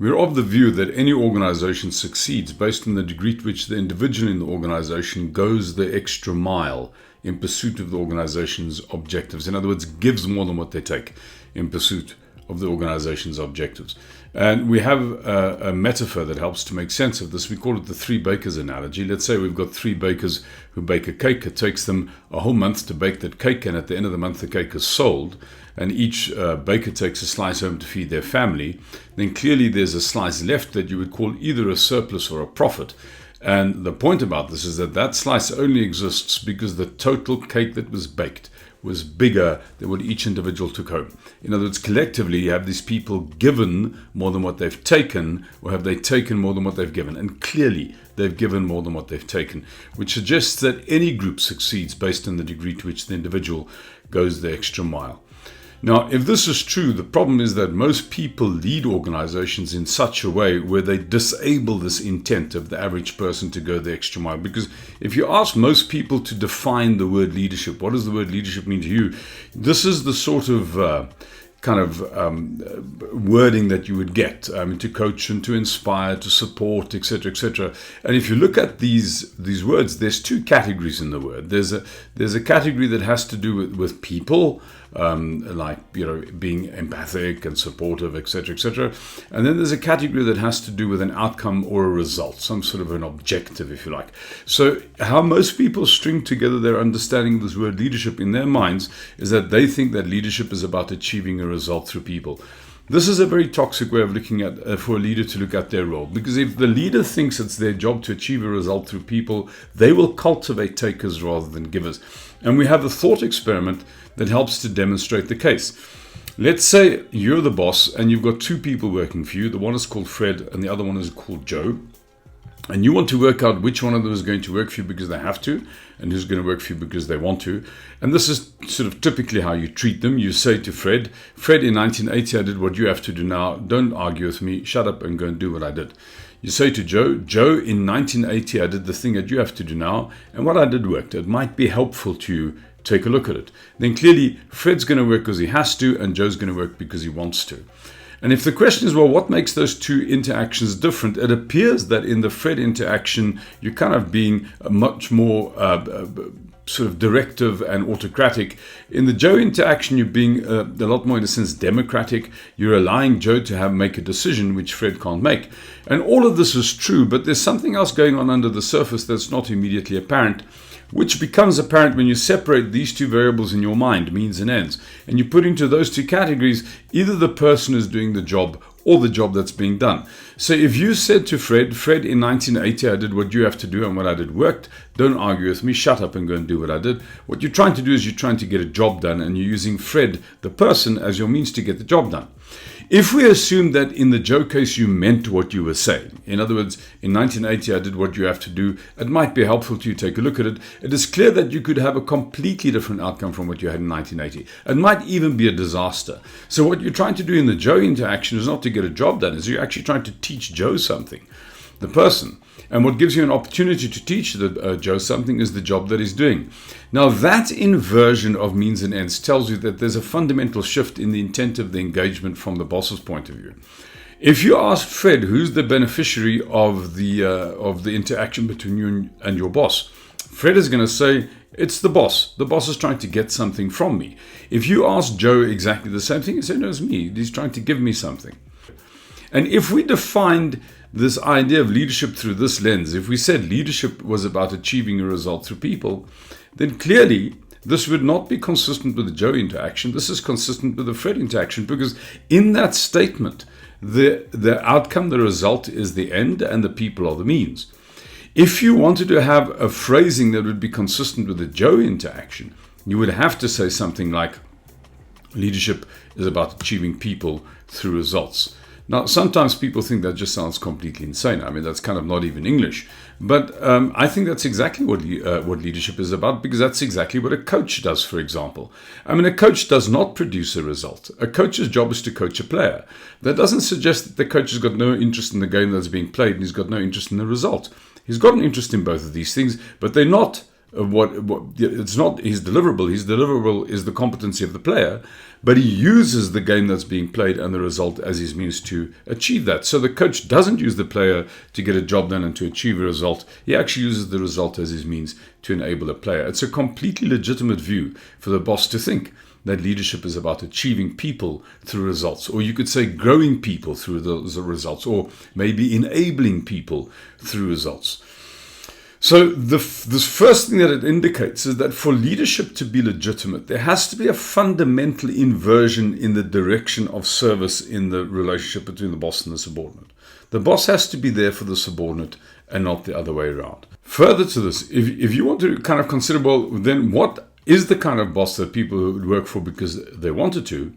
We're of the view that any organization succeeds based on the degree to which the individual in the organization goes the extra mile in pursuit of the organization's objectives. In other words, gives more than what they take in pursuit of the organization's objectives. And we have a metaphor that helps to make sense of this. We call it the three bakers analogy. Let's say we've got three bakers who bake a cake. It takes them a whole month to bake that cake, and at the end of the month the cake is sold, and each baker takes a slice home to feed their family. Then clearly there's a slice left that you would call either a surplus or a profit. And the point about this is that that slice only exists because the total cake that was baked was bigger than what each individual took home. In other words, collectively, you have these people given more than what they've taken, or have they taken more than what they've given? And clearly, they've given more than what they've taken, which suggests that any group succeeds based on the degree to which the individual goes the extra mile. Now, if this is true, the problem is that most people lead organizations in such a way where they disable this intent of the average person to go the extra mile. Because if you ask most people to define the word leadership, what does the word leadership mean to you? This is the sort of wording that you would get to coach and to inspire, to support, etc., etc. And if you look at these words, there's two categories in the word. There's a category that has to do with people, being empathic and supportive, etc., etc. And then there's a category that has to do with an outcome or a result, some sort of an objective, if you like. So how most people string together their understanding of this word leadership in their minds is that they think that leadership is about achieving a result through people. This is a very toxic way of looking at for a leader to look at their role, because if the leader thinks it's their job to achieve a result through people, they will cultivate takers rather than givers. And we have a thought experiment that helps to demonstrate the case. Let's say you're the boss and you've got two people working for you. The one is called Fred and the other one is called Joe. And you want to work out which one of them is going to work for you because they have to, and who's going to work for you because they want to. And this is sort of typically how you treat them. You say to Fred, in 1980, I did what you have to do now. Don't argue with me. Shut up and go and do what I did. You say to Joe, in 1980, I did the thing that you have to do now, and what I did worked. It might be helpful to you. Take a look at it. Then clearly, Fred's going to work because he has to, and Joe's going to work because he wants to. And if the question is, well, what makes those two interactions different? It appears that in the Fred interaction, you're kind of being much more sort of directive and autocratic. In the Joe interaction, you're being a lot more, in a sense, democratic. You're allowing Joe to make a decision which Fred can't make. And all of this is true, but there's something else going on under the surface that's not immediately apparent, which becomes apparent when you separate these two variables in your mind, means and ends. And you put into those two categories either the person who's doing the job or the job that's being done. So if you said to Fred, in 1980, I did what you have to do and what I did worked. Don't argue with me. Shut up and go and do what I did. What you're trying to do is you're trying to get a job done, and you're using Fred, the person, as your means to get the job done. If we assume that in the Joe case you meant what you were saying, in other words, in 1980 I did what you have to do, it might be helpful to you to take a look at it. It is clear that you could have a completely different outcome from what you had in 1980. It might even be a disaster. So what you're trying to do in the Joe interaction is not to get a job done, is you're actually trying to teach Joe something, the person. And what gives you an opportunity to teach Joe something is the job that he's doing. Now, that inversion of means and ends tells you that there's a fundamental shift in the intent of the engagement from the boss's point of view. If you ask Fred, who's the beneficiary of the interaction between you and your boss, Fred is going to say, it's the boss. The boss is trying to get something from me. If you ask Joe exactly the same thing, he said, no, it's me. He's trying to give me something. And if we defined this idea of leadership through this lens, if we said leadership was about achieving a result through people, then clearly this would not be consistent with the Joe interaction. This is consistent with the Fred interaction, because in that statement, the outcome, the result is the end and the people are the means. If you wanted to have a phrasing that would be consistent with the Joe interaction, you would have to say something like, leadership is about achieving people through results. Now, sometimes people think that just sounds completely insane. I mean, that's kind of not even English. But I think that's exactly what leadership is about, because that's exactly what a coach does, for example. I mean, a coach does not produce a result. A coach's job is to coach a player. That doesn't suggest that the coach has got no interest in the game that's being played and he's got no interest in the result. He's got an interest in both of these things, but they're not It's not his deliverable. His deliverable is the competency of the player, but he uses the game that's being played and the result as his means to achieve that. So the coach doesn't use the player to get a job done and to achieve a result. He actually uses the result as his means to enable a player. It's a completely legitimate view for the boss to think that leadership is about achieving people through results, or you could say growing people through those results, or maybe enabling people through results. So this first thing that it indicates is that for leadership to be legitimate, there has to be a fundamental inversion in the direction of service in the relationship between the boss and the subordinate. The boss has to be there for the subordinate and not the other way around. Further to this, if you want to kind of consider, well, then what is the kind of boss that people would work for because they wanted to?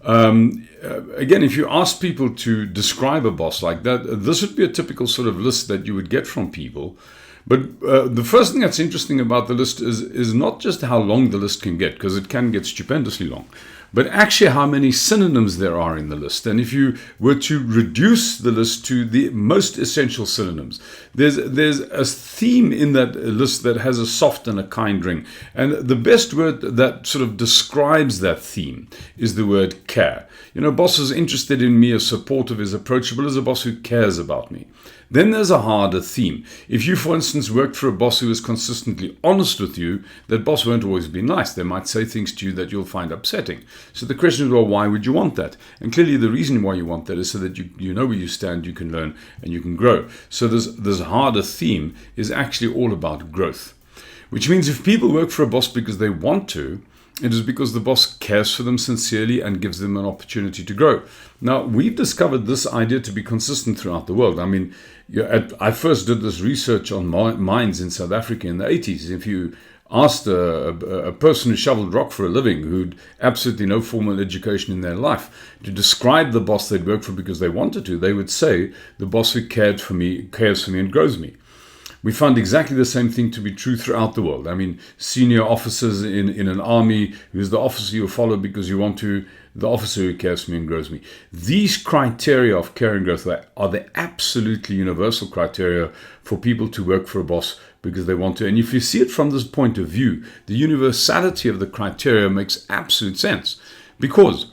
Again, if you ask people to describe a boss like that, this would be a typical sort of list that you would get from people. But the first thing that's interesting about the list is not just how long the list can get, because it can get stupendously long, but actually how many synonyms there are in the list. And if you were to reduce the list to the most essential synonyms, there's a theme in that list that has a soft and a kind ring. And the best word that sort of describes that theme is the word care. You know, a boss is interested in me, is supportive, is approachable, is a boss who cares about me. Then there's a harder theme. If you, for instance, worked for a boss who is consistently honest with you, that boss won't always be nice. They might say things to you that you'll find upsetting. So the question is, well, why would you want that? And clearly the reason why you want that is so that you know where you stand, you can learn, and you can grow. So this harder theme is actually all about growth. Which means if people work for a boss because they want to, it is because the boss cares for them sincerely and gives them an opportunity to grow. Now, we've discovered this idea to be consistent throughout the world. I mean, I first did this research on mines in South Africa in the 80s. If you asked a person who shoveled rock for a living, who'd absolutely no formal education in their life, to describe the boss they'd work for because they wanted to, they would say, the boss who cares for me and grows me. We found exactly the same thing to be true throughout the world. I mean, senior officers in an army, who's the officer you follow because you want to, the officer who cares for me and grows me. These criteria of care and growth are the absolutely universal criteria for people to work for a boss because they want to. And if you see it from this point of view, the universality of the criteria makes absolute sense. Because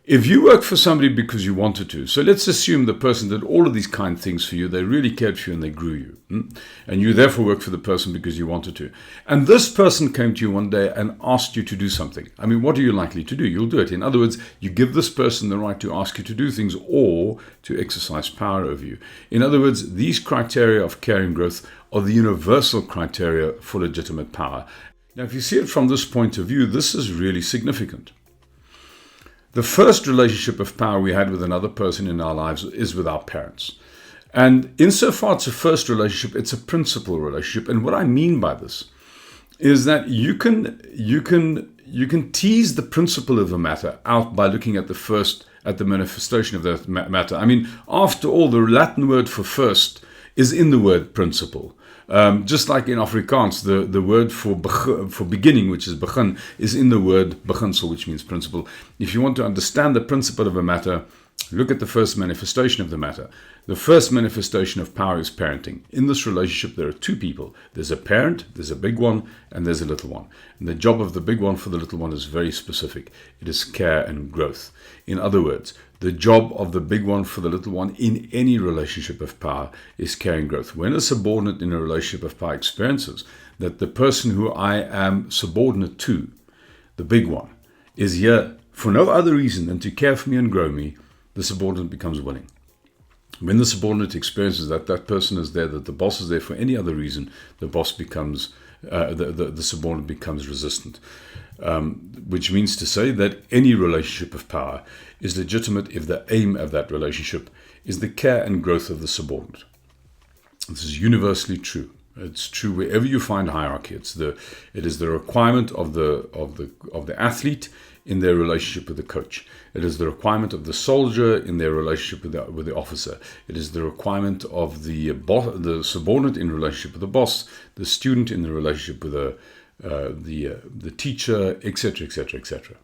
if you work for somebody because you wanted to, so let's assume the person did all of these kind things for you, they really cared for you and they grew you. And you therefore work for the person because you wanted to. And this person came to you one day and asked you to do something. I mean, what are you likely to do? You'll do it. In other words, you give this person the right to ask you to do things or to exercise power over you. In other words, these criteria of care and growth are the universal criteria for legitimate power. Now, if you see it from this point of view, this is really significant. The first relationship of power we had with another person in our lives is with our parents. And insofar it's a first relationship, it's a principal relationship. And what I mean by this is that you can tease the principle of a matter out by looking at the manifestation of that matter. I mean, after all, the Latin word for first is in the word principle. Just like in Afrikaans, the word for beginning, which is begin, is in the word beginsel, which means principle. If you want to understand the principle of a matter, look at the first manifestation of the matter. The first manifestation of power is parenting. In this relationship, there are two people. There's a parent, there's a big one, and there's a little one. And the job of the big one for the little one is very specific. It is care and growth. In other words, the job of the big one for the little one in any relationship of power is care and growth. When a subordinate in a relationship of power experiences that the person who I am subordinate to, the big one, is here for no other reason than to care for me and grow me, the subordinate becomes willing. When the subordinate experiences that that person is there, that the boss is there for any other reason, the boss becomes, the subordinate becomes resistant. Which means to say that any relationship of power is legitimate if the aim of that relationship is the care and growth of the subordinate. This is universally true. It's true wherever you find hierarchy. It is the requirement of the athlete in their relationship with the coach. It is the requirement of the soldier in their relationship with the officer. It is the requirement of the subordinate in relationship with the boss, the student in the relationship with the teacher, etc., etc., etc.